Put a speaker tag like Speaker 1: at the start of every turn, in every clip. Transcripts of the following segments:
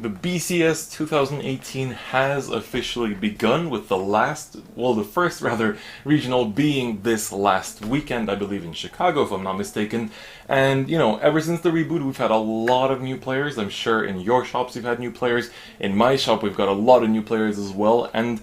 Speaker 1: The BCS 2018 has officially begun with the first rather, regional being this last weekend, I believe in Chicago if I'm not mistaken. And, ever since the reboot we've had a lot of new players. I'm sure in your shops you've had new players. In my shop we've got a lot of new players as well. And,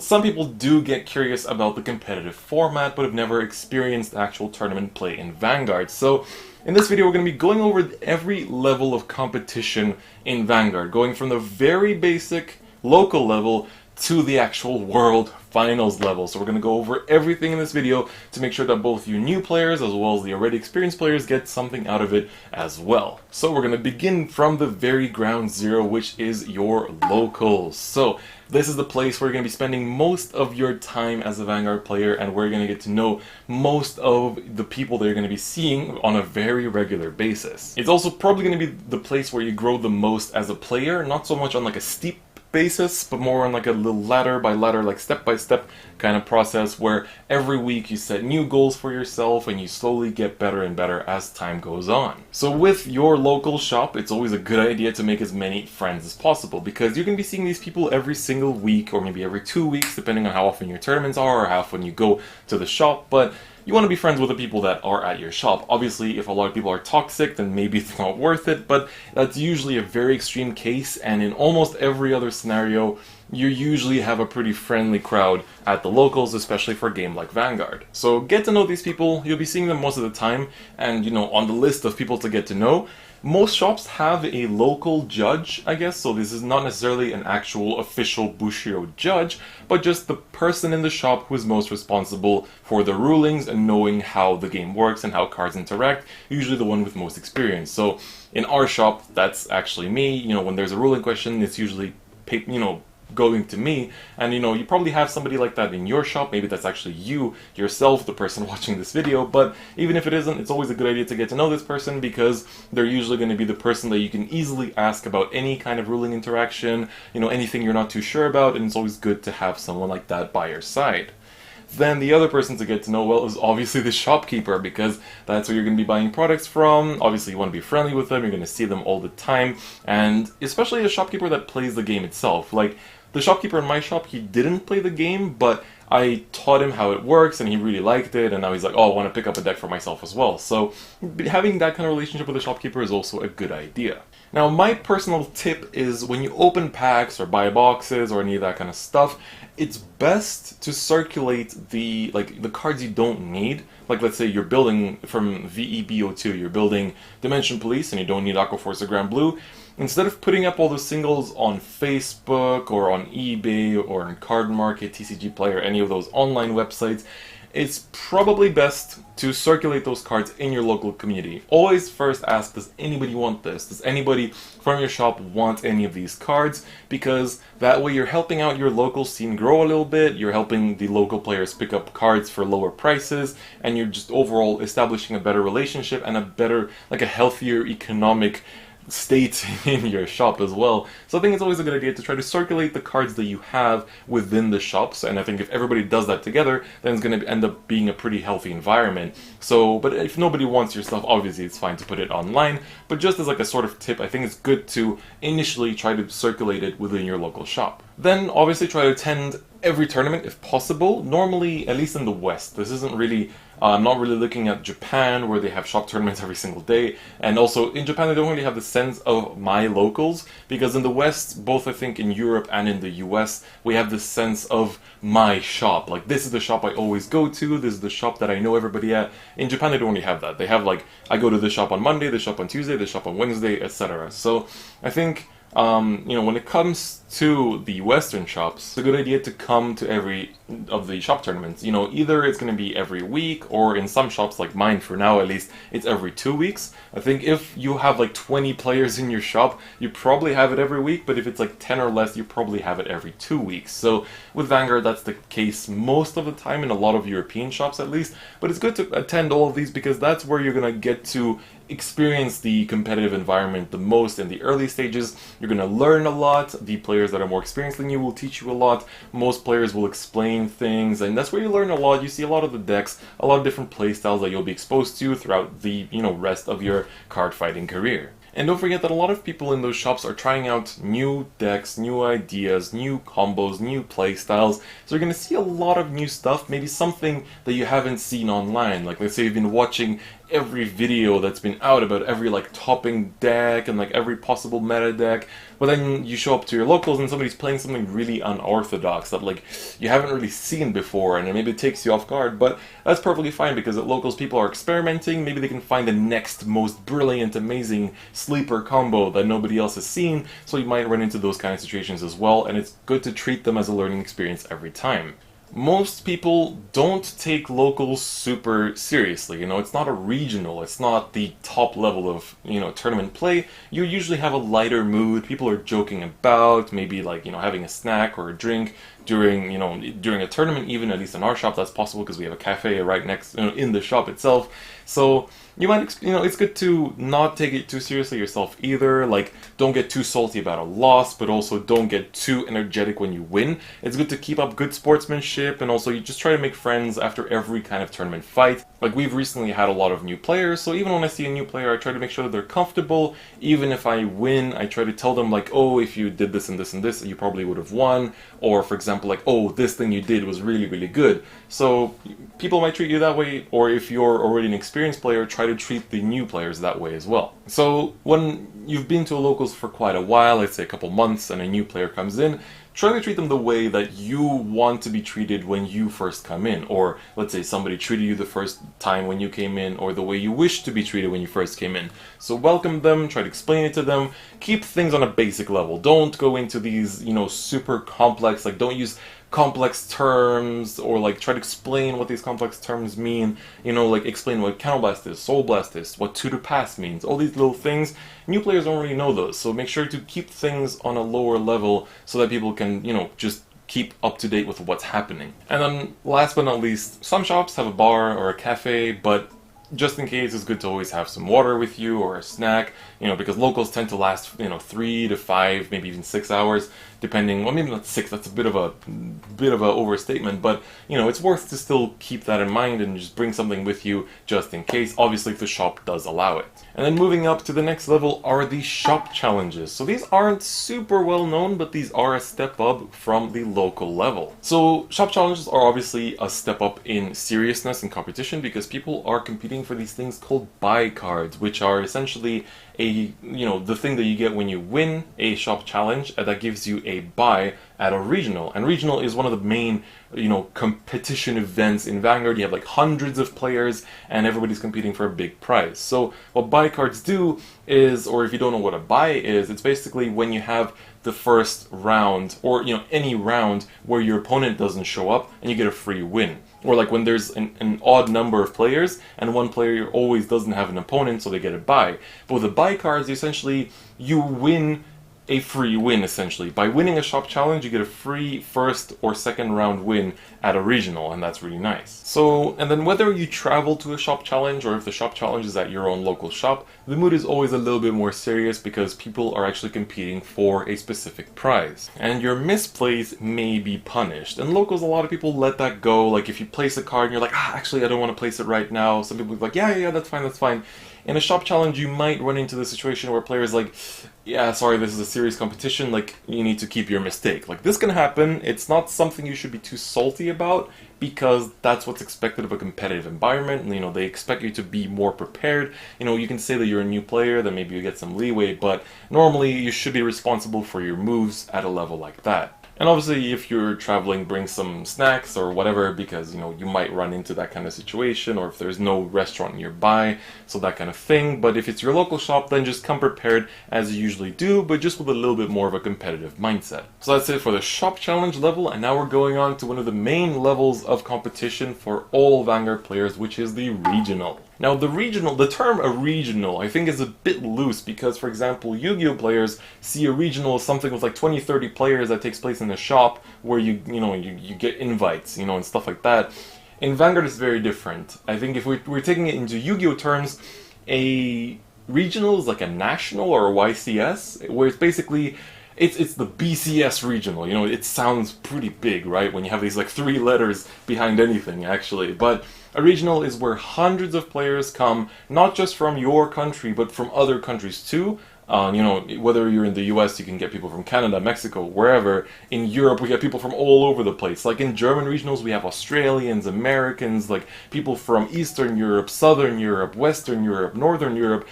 Speaker 1: some people do get curious about the competitive format but have never experienced actual tournament play in Vanguard. So, in this video we're going to be going over every level of competition in Vanguard, going from the very basic local level to the actual world finals level. So we're going to go over everything in this video to make sure that both you new players as well as the already experienced players get something out of it as well. So we're going to begin from the very ground zero, which is your locals. So this is the place where you're going to be spending most of your time as a Vanguard player, and where you're going to get to know most of the people that you're going to be seeing on a very regular basis. It's also probably going to be the place where you grow the most as a player, not so much on like a steep basis, but more on like a little ladder by ladder, like step by step kind of process, where every week you set new goals for yourself and you slowly get better and better as time goes on. So with your local shop, it's always a good idea to make as many friends as possible, because you're going to be seeing these people every single week or maybe every 2 weeks, depending on how often your tournaments are or how often you go to the shop. But you want to be friends with the people that are at your shop. Obviously, if a lot of people are toxic, then maybe it's not worth it, but that's usually a very extreme case, and in almost every other scenario, you usually have a pretty friendly crowd at the locals, especially for a game like Vanguard. So get to know these people. You'll be seeing them most of the time, and on the list of people to get to know, most shops have a local judge, I guess, so this is not necessarily an actual official Bushido judge, but just the person in the shop who is most responsible for the rulings and knowing how the game works and how cards interact, usually the one with most experience. So in our shop, that's actually me. When there's a ruling question, it's usually going to me, and you probably have somebody like that in your shop. Maybe that's actually you yourself, the person watching this video, but even if it isn't, it's always a good idea to get to know this person, because they're usually going to be the person that you can easily ask about any kind of ruling interaction, anything you're not too sure about, and it's always good to have someone like that by your side. Then the other person to get to know well is obviously the shopkeeper, because that's where you're going to be buying products from. Obviously you want to be friendly with them, you're going to see them all the time, and especially a shopkeeper that plays the game itself. Like the shopkeeper in my shop, he didn't play the game, but I taught him how it works and he really liked it, and now he's like, oh, I want to pick up a deck for myself as well. So having that kind of relationship with the shopkeeper is also a good idea. Now, my personal tip is when you open packs or buy boxes or any of that kind of stuff, it's best to circulate the cards you don't need. Like, let's say you're building from VEBO2, you're building Dimension Police and you don't need Aquaforce or Grand Blue. Instead of putting up all the singles on Facebook or on eBay or on Card Market, TCG Player, any of those online websites, it's probably best to circulate those cards in your local community. Always first ask, does anybody want this? Does anybody from your shop want any of these cards? Because that way you're helping out your local scene grow a little bit, you're helping the local players pick up cards for lower prices, and you're just overall establishing a better relationship and a better, a healthier economic state in your shop as well. So I think it's always a good idea to try to circulate the cards that you have within the shops, and I think if everybody does that together, then it's going to end up being a pretty healthy environment. So, but if nobody wants your stuff, obviously it's fine to put it online, but just as a sort of tip, I think it's good to initially try to circulate it within your local shop. Then obviously try to attend every tournament if possible. Normally, at least in the West, this isn't really I'm not really looking at Japan, where they have shop tournaments every single day, and also in Japan they don't really have the sense of my locals, because in the West, both I think in Europe and in the US, we have this sense of my shop. Like, this is the shop I always go to, this is the shop that I know everybody at. In Japan they don't really have that. They have I go to this shop on Monday, this shop on Tuesday, this shop on Wednesday, etc. So I think when it comes to the Western shops, it's a good idea to come to every of the shop tournaments. Either it's going to be every week, or in some shops, like mine for now at least, it's every 2 weeks. I think if you have 20 players in your shop, you probably have it every week, but if it's 10 or less, you probably have it every 2 weeks. So with Vanguard, that's the case most of the time, in a lot of European shops at least, but it's good to attend all of these, because that's where you're going to get to experience the competitive environment the most in the early stages. You're going to learn a lot. The players that are more experienced than you will teach you a lot. Most players will explain things, and that's where you learn a lot. You see a lot of the decks, a lot of different playstyles that you'll be exposed to throughout the rest of your card fighting career. And don't forget that a lot of people in those shops are trying out new decks, new ideas, new combos, new playstyles. So you're going to see a lot of new stuff, maybe something that you haven't seen online. Like let's say you've been watching every video that's been out about every like topping deck and like every possible meta deck, but then you show up to your locals and somebody's playing something really unorthodox that like you haven't really seen before, and maybe it takes you off guard. But that's perfectly fine, because at locals people are experimenting. Maybe they can find the next most brilliant, amazing sleeper combo that nobody else has seen, so you might run into those kind of situations as well, and it's good to treat them as a learning experience every time. Most people don't take locals super seriously. It's not a regional, it's not the top level of, tournament play. You usually have a lighter mood, people are joking about, maybe like, having a snack or a drink during a tournament. Even at least in our shop that's possible because we have a cafe right next, in the shop itself. So you might, it's good to not take it too seriously yourself either. Like, don't get too salty about a loss, but also don't get too energetic when you win. It's good to keep up good sportsmanship, and also you just try to make friends after every kind of tournament fight. Like, we've recently had a lot of new players, so even when I see a new player, I try to make sure that they're comfortable. Even if I win, I try to tell them, like, oh, if you did this and this and this, you probably would have won. Or, for example, like, oh, this thing you did was really, really good. So people might treat you that way, or if you're already an experienced player, try to treat the new players that way as well. So when you've been to a locals for quite a while, let's say a couple months, and a new player comes in, try to treat them the way that you want to be treated when you first come in. Or let's say somebody treated you the first time when you came in, or the way you wish to be treated when you first came in. So welcome them, try to explain it to them, keep things on a basic level. Don't go into these, super complex, like don't use complex terms, or like try to explain what these complex terms mean, like explain what Counterblast is, Soul Blast is, what tutor pass means, all these little things. New players don't really know those, so make sure to keep things on a lower level so that people can, just keep up to date with what's happening. And then last but not least, some shops have a bar or a cafe, but just in case, it's good to always have some water with you or a snack, because locals tend to last, 3 to 5, maybe even 6 hours, depending. Well, maybe not 6. That's a bit of a overstatement, but it's worth to still keep that in mind and just bring something with you just in case. Obviously, if the shop does allow it. And then moving up to the next level are the shop challenges. So these aren't super well known, but these are a step up from the local level. So shop challenges are obviously a step up in seriousness and competition, because people are competing for these things called buy cards, which are essentially the thing that you get when you win a shop challenge, and that gives you a buy at a regional. And regional is one of the main competition events in Vanguard. You have like hundreds of players and everybody's competing for a big prize. So what buy cards do is, or if you don't know what a buy is, it's basically when you have the first round, or any round where your opponent doesn't show up and you get a free win. Or like when there's an odd number of players and one player always doesn't have an opponent, so they get a bye. But with the buy cards, essentially you win a free win, essentially. By winning a shop challenge, you get a free first or second round win at a regional, and that's really nice. So, and then whether you travel to a shop challenge or if the shop challenge is at your own local shop, the mood is always a little bit more serious because people are actually competing for a specific prize. And your misplays may be punished. And locals, a lot of people let that go. Like if you place a card and you're like, actually I don't want to place it right now. Some people are like, yeah, that's fine, that's fine. In a shop challenge, you might run into the situation where players like, yeah, sorry, this is a serious competition, like, you need to keep your mistake. Like, this can happen. It's not something you should be too salty about, because that's what's expected of a competitive environment. And, they expect you to be more prepared. You can say that you're a new player, then maybe you get some leeway, but normally you should be responsible for your moves at a level like that. And obviously, if you're traveling, bring some snacks or whatever, because, you might run into that kind of situation, or if there's no restaurant nearby, so that kind of thing. But if it's your local shop, then just come prepared as you usually do, but just with a little bit more of a competitive mindset. So that's it for the shop challenge level, and now we're going on to one of the main levels of competition for all Vanguard players, which is the regional. Now the term a regional, I think is a bit loose, because for example, Yu-Gi-Oh players see a regional as something with like 20-30 players that takes place in a shop where you get invites, and stuff like that. In Vanguard it's very different. I think if we're taking it into Yu-Gi-Oh terms, a regional is like a national or a YCS, where it's basically it's the BCS regional. It sounds pretty big, right? When you have these like 3 letters behind anything, actually. But A regional is where hundreds of players come, not just from your country, but from other countries too. You know, whether you're in the US, you can get people from Canada, Mexico, wherever. In Europe, we get people from all over the place. Like in German regionals, we have Australians, Americans, like people from Eastern Europe, Southern Europe, Western Europe, Northern Europe.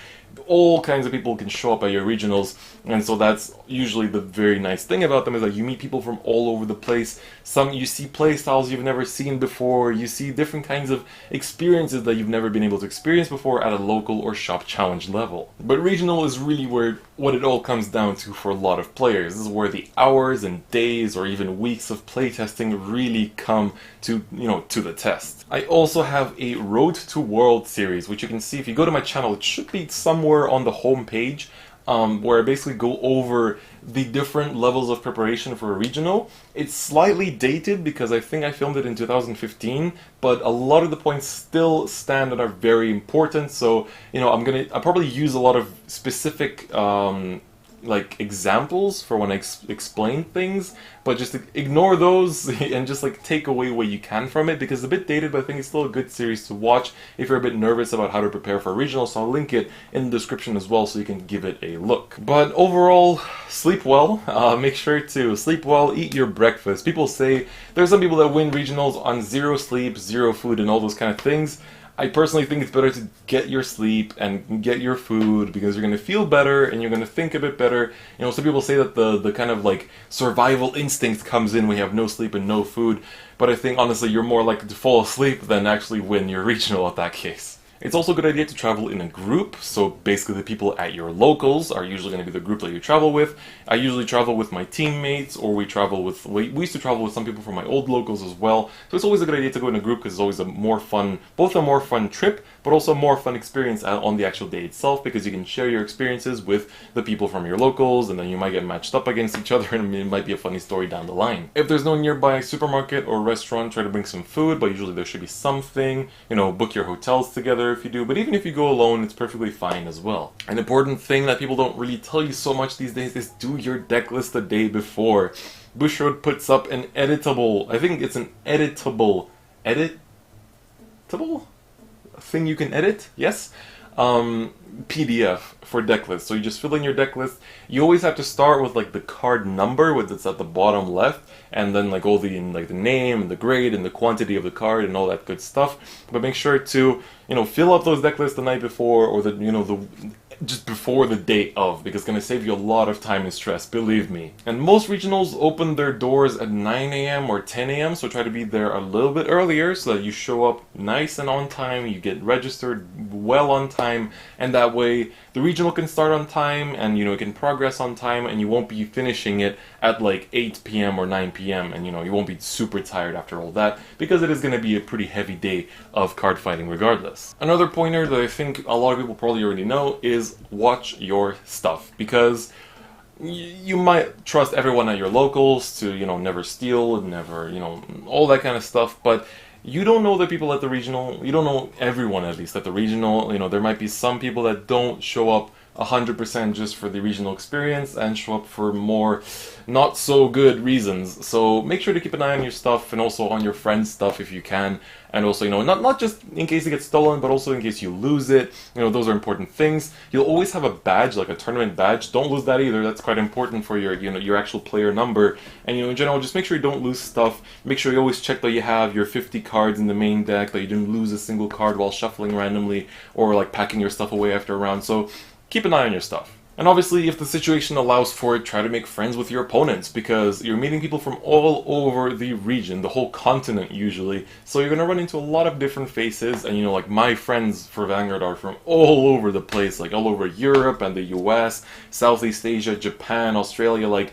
Speaker 1: All kinds of people can show up at your regionals, and so that's usually the very nice thing about them, is that you meet people from all over the place. You see play styles you've never seen before, you see different kinds of experiences that you've never been able to experience before at a local or shop challenge level. But regional is really where what it all comes down to for a lot of players. This is where the hours and days or even weeks of playtesting really come to, you know, to the test. I also have a Road to World series, which you can see if you go to my channel. It should be somewhere on the home page, where I basically go over the different levels of preparation for a regional. It's slightly dated because I think I filmed it in 2015, but a lot of the points still stand and are very important. So, you know, I'll probably use a lot of specific like examples for when I explain things, but just ignore those and just like take away what you can from it, because it's a bit dated, but I think it's still a good series to watch if you're a bit nervous about how to prepare for a regional. So I'll link it in the description as well so you can give it a look. But overall, sleep well. Make sure to sleep well, eat your breakfast. People say there's some people that win regionals on 0 sleep, 0 food, and all those kind of things. I personally think it's better to get your sleep and get your food, because you're going to feel better and you're going to think a bit better. You know, some people say that the kind of like survival instinct comes in when you have no sleep and no food, but I think honestly you're more likely to fall asleep than actually win your regional at that case. It's also a good idea to travel in a group, so basically the people at your locals are usually going to be the group that you travel with. I usually travel with my teammates, or we used to travel with some people from my old locals as well, so it's always a good idea to go in a group because it's always a more fun, both a more fun trip, but also a more fun experience on the actual day itself, because you can share your experiences with the people from your locals, and then you might get matched up against each other, and it might be a funny story down the line. If there's no nearby supermarket or restaurant, try to bring some food, but usually there should be something. You know, book your hotels together if you do, but even if you go alone, it's perfectly fine as well. An important thing that people don't really tell you so much these days is do your deck list the day before. Bushrod puts up an editable, I think it's an editable thing you can edit, yes? PDF for Decklist. So you just fill in your Decklist. You always have to start with like the card number, which is at the bottom left, and then like all the like the name and the grade and the quantity of the card and all that good stuff. But make sure to, you know, fill up those Decklists the night before, or just before the day of, because it's going to save you a lot of time and stress, believe me. And most regionals open their doors at 9 AM or 10 AM, so try to be there a little bit earlier so that you show up nice and on time, you get registered well on time, and that way the regional can start on time, and you know, it can progress on time, and you won't be finishing it at like 8 PM or 9 PM, and you know, you won't be super tired after all that, because it is going to be a pretty heavy day of card fighting regardless. Another pointer that I think a lot of people probably already know is watch your stuff, because you might trust everyone at your locals to, you know, never steal, never, you know, all that kind of stuff, but you don't know the people at the regional, you don't know everyone at least at the regional. You know, there might be some people that don't show up 100% just for the regional experience and show up for more not so good reasons. So make sure to keep an eye on your stuff, and also on your friends' stuff if you can. And also, you know, not just in case it gets stolen, but also in case you lose it. You know, those are important things. You'll always have a badge, like a tournament badge. Don't lose that either. That's quite important for your, you know, your actual player number. And, you know, in general, just make sure you don't lose stuff. Make sure you always check that you have your 50 cards in the main deck, that you didn't lose a single card while shuffling randomly, or like packing your stuff away after a round. So keep an eye on your stuff. And obviously, if the situation allows for it, try to make friends with your opponents, because you're meeting people from all over the region, the whole continent usually, so you're going to run into a lot of different faces. And you know, like my friends for Vanguard are from all over the place, like all over Europe and the US, Southeast Asia, Japan, Australia, like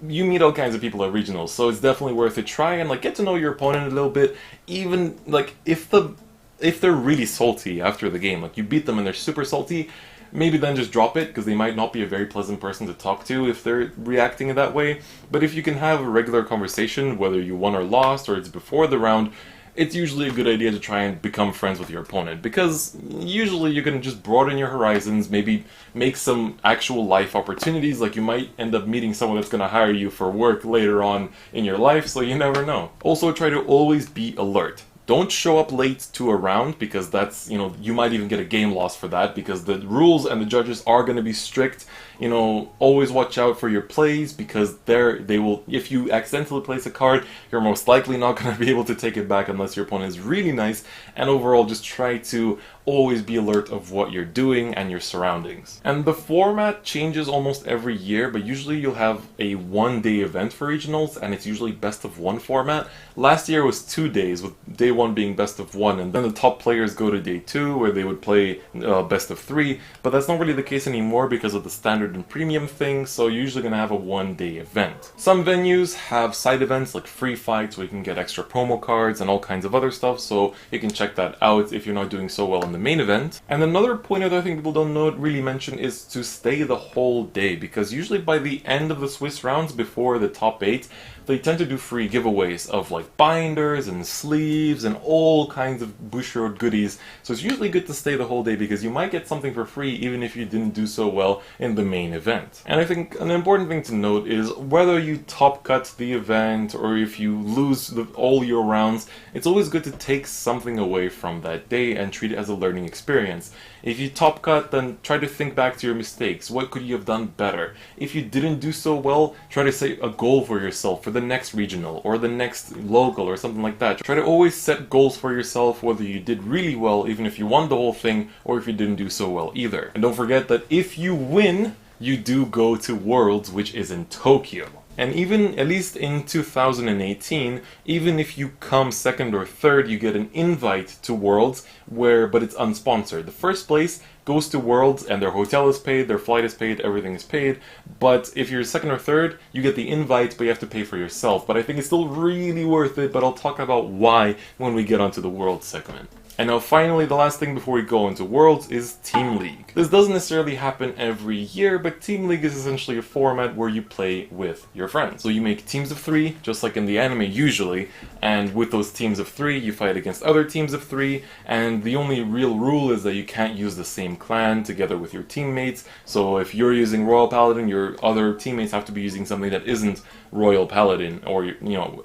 Speaker 1: you meet all kinds of people at regionals, so it's definitely worth it. Try and like get to know your opponent a little bit, even like if they're really salty after the game, like you beat them and they're super salty, maybe then just drop it, because they might not be a very pleasant person to talk to if they're reacting in that way. But if you can have a regular conversation, whether you won or lost, or it's before the round, it's usually a good idea to try and become friends with your opponent, because usually you can just broaden your horizons, maybe make some actual life opportunities, like you might end up meeting someone that's going to hire you for work later on in your life, so you never know. Also, try to always be alert. Don't show up late to a round, because that's, you might even get a game loss for that, because the rules and the judges are going to be strict. Always watch out for your plays, because they will, if you accidentally place a card, you're most likely not going to be able to take it back unless your opponent is really nice. And overall, just try to always be alert of what you're doing and your surroundings. And the format changes almost every year, but usually you'll have a one-day event for regionals, and it's usually best of one format. Last year was 2 days, with day 1 being best of 1, and then the top players go to day 2, where they would play best of 3, but that's not really the case anymore because of the standard and premium thing, so you're usually going to have a one-day event. Some venues have side events like free fights, where you can get extra promo cards and all kinds of other stuff, so you can check that out if you're not doing so well in the main event. And another point that I think people don't really mention is to stay the whole day, because usually by the end of the Swiss rounds, before the top 8, they tend to do free giveaways of like binders and sleeves and all kinds of Bushiroad goodies, so it's usually good to stay the whole day because you might get something for free even if you didn't do so well in the main event. And I think an important thing to note is whether you top cut the event or if you lose all your rounds, it's always good to take something away from that day and treat it as a learning experience. If you top cut, then try to think back to your mistakes. What could you have done better? If you didn't do so well, try to set a goal for yourself for the next regional or the next local or something like that. Try to always set goals for yourself, whether you did really well, even if you won the whole thing, or if you didn't do so well either. And don't forget that if you win, you do go to Worlds, which is in Tokyo. And even, at least in 2018, even if you come second or third, you get an invite to Worlds, but it's unsponsored. The first place goes to Worlds and their hotel is paid, their flight is paid, everything is paid. But if you're second or third, you get the invite, but you have to pay for yourself. But I think it's still really worth it, but I'll talk about why when we get onto the Worlds segment. And now finally, the last thing before we go into Worlds is Team League. This doesn't necessarily happen every year, but Team League is essentially a format where you play with your friends. So you make teams of 3, just like in the anime usually, and with those teams of 3, you fight against other teams of 3, and the only real rule is that you can't use the same clan together with your teammates. So if you're using Royal Paladin, your other teammates have to be using something that isn't Royal Paladin, or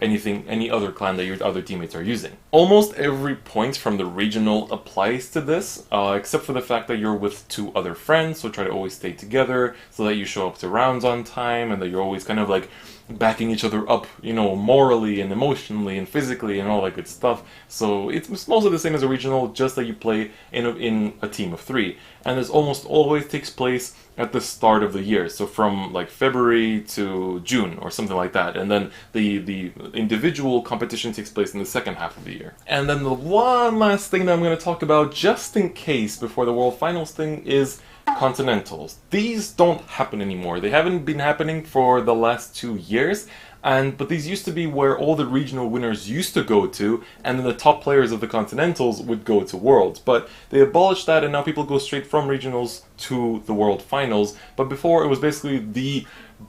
Speaker 1: any other clan that your other teammates are using. Almost every point from the regional applies to this, except for the fact that you're with 2 other friends, so try to always stay together so that you show up to rounds on time and that you're always kind of like backing each other up, morally and emotionally and physically and all that good stuff. So it's mostly the same as a regional, just that you play in a team of 3. And this almost always takes place at the start of the year, so from like February to June or something like that, and then the individual competition takes place in the second half of the year. And then the one last thing that I'm going to talk about, just in case, before the World Finals thing, is Continentals. These don't happen anymore. They haven't been happening for the last 2 years, but these used to be where all the regional winners used to go to, and then the top players of the Continentals would go to Worlds. But they abolished that, and now people go straight from regionals to the World Finals. But before, it was basically the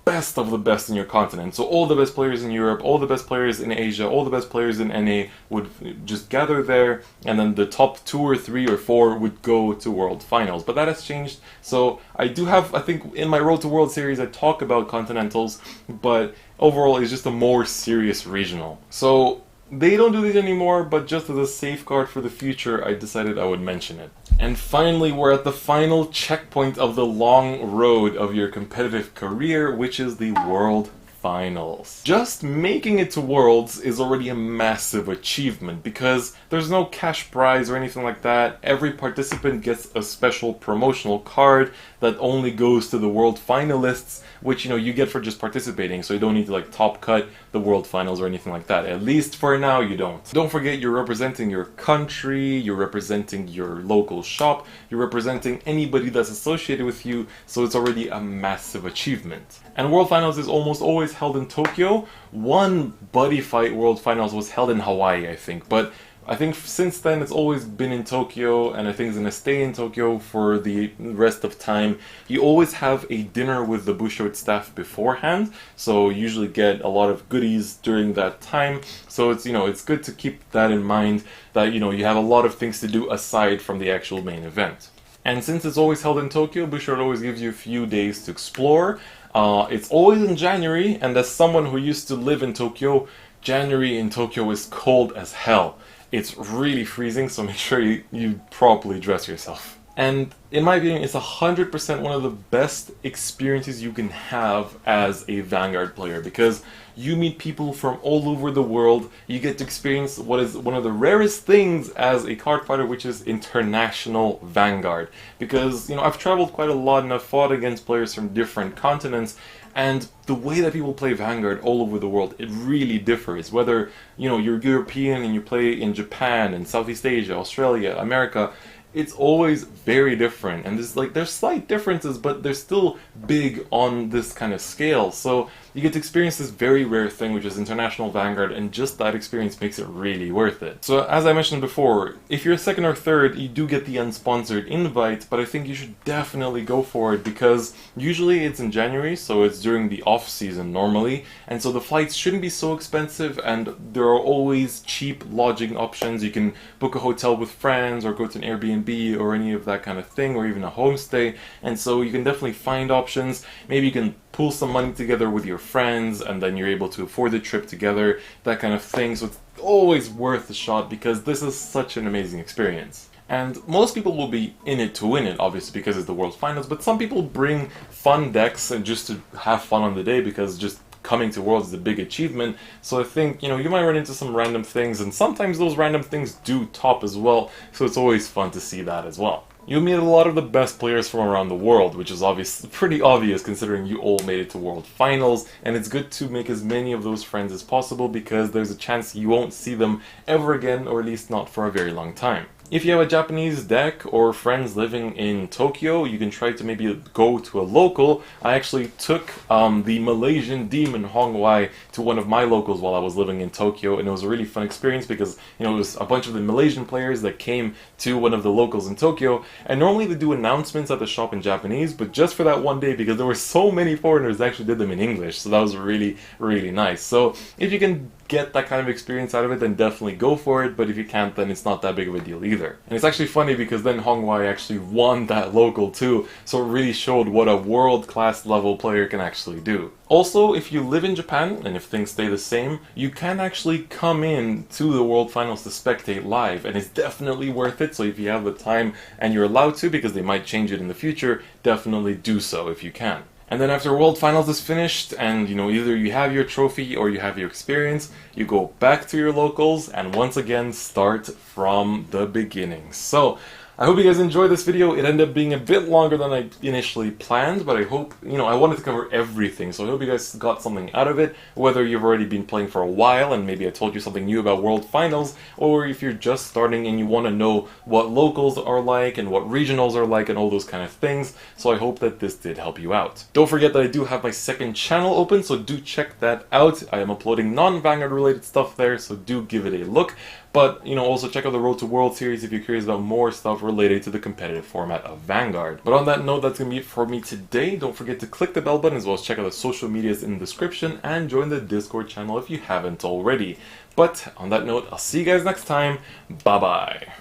Speaker 1: best of the best in your continent. So all the best players in Europe, all the best players in Asia, all the best players in NA would just gather there, and then the top 2 or 3 or 4 would go to World Finals. But that has changed, so I think in my Road to World series I talk about Continentals, but overall it's just a more serious regional. So they don't do these anymore, but just as a safeguard for the future, I decided I would mention it. And finally, we're at the final checkpoint of the long road of your competitive career, which is the World Finals. Just making it to Worlds is already a massive achievement, because there's no cash prize or anything like that. Every participant gets a special promotional card that only goes to the World Finalists, which you get for just participating, so you don't need to like top cut the World Finals or anything like that. At least for now you don't. Don't forget, you're representing your country, you're representing your local shop, you're representing anybody that's associated with you, so it's already a massive achievement. And World Finals is almost always held in Tokyo. One Buddy Fight World Finals was held in Hawaii, I think, but I think since then it's always been in Tokyo, and I think it's going to stay in Tokyo for the rest of time. You always have a dinner with the Bushiroad staff beforehand, so you usually get a lot of goodies during that time. So it's it's good to keep that in mind, that you have a lot of things to do aside from the actual main event. And since it's always held in Tokyo, Bushiroad always gives you a few days to explore. It's always in January, and as someone who used to live in Tokyo, January in Tokyo is cold as hell. it's really freezing, so make sure you properly dress yourself. And in my opinion, it's 100% one of the best experiences you can have as a Vanguard player, because you meet people from all over the world. You get to experience what is one of the rarest things as a card fighter, which is international Vanguard. Because, you know, I've traveled quite a lot and I've fought against players from different continents, and the way that people play Vanguard all over the world, it really differs. Whether, you know, you're European and you play in Japan and Southeast Asia, Australia, America, it's always very different, and there's slight differences, but they're still big on this kind of scale. So you get to experience this very rare thing, which is international Vanguard, and just that experience makes it really worth it. So as I mentioned before, if you're second or third, you do get the unsponsored invite, but I think you should definitely go for it, because usually it's in January, so it's during the off season normally, and so the flights shouldn't be so expensive, and there are always cheap lodging options. You can book a hotel with friends or go to an Airbnb or any of that kind of thing, or even a homestay, and so you can definitely find options. Maybe you can pool some money together with your friends, and then you're able to afford the trip together, that kind of thing. So it's always worth a shot, because this is such an amazing experience. And most people will be in it to win it, obviously, because it's the World Finals, but some people bring fun decks and just to have fun on the day, because just coming to Worlds is a big achievement. So I think, you know, you might run into some random things, and sometimes those random things do top as well, so it's always fun to see that as well. You'll meet a lot of the best players from around the world, which is pretty obvious considering you all made it to World Finals, and it's good to make as many of those friends as possible, because there's a chance you won't see them ever again, or at least not for a very long time. If you have a Japanese deck or friends living in Tokyo, you can try to maybe go to a local. I actually took the Malaysian Demon Hongwai to one of my locals while I was living in Tokyo, and it was a really fun experience, because, you know, it was a bunch of the Malaysian players that came to one of the locals in Tokyo, and normally they do announcements at the shop in Japanese, but just for that one day, because there were so many foreigners, they actually did them in English, so that was really, really nice. So if you can get that kind of experience out of it, then definitely go for it, but if you can't, then it's not that big of a deal either. And it's actually funny, because then Hongwai actually won that local too, so it really showed what a world-class level player can actually do. Also, if you live in Japan, and if things stay the same, you can actually come in to the World Finals to spectate live, and it's definitely worth it. So if you have the time and you're allowed to, because they might change it in the future, definitely do so if you can. And then after World Finals is finished, and, you know, either you have your trophy or you have your experience, you go back to your locals and once again start from the beginning. So I hope you guys enjoyed this video. It ended up being a bit longer than I initially planned, but I hope, you know, I wanted to cover everything, so I hope you guys got something out of it, whether you've already been playing for a while and maybe I told you something new about World Finals, or if you're just starting and you want to know what locals are like and what regionals are like and all those kind of things. So I hope that this did help you out. Don't forget that I do have my second channel open, so do check that out. I am uploading non-Vanguard related stuff there, so do give it a look. But, you know, also check out the Road to World series if you're curious about more stuff related to the competitive format of Vanguard. But on that note, that's going to be it for me today. Don't forget to click the bell button, as well as check out the social medias in the description, and join the Discord channel if you haven't already. But on that note, I'll see you guys next time. Bye-bye.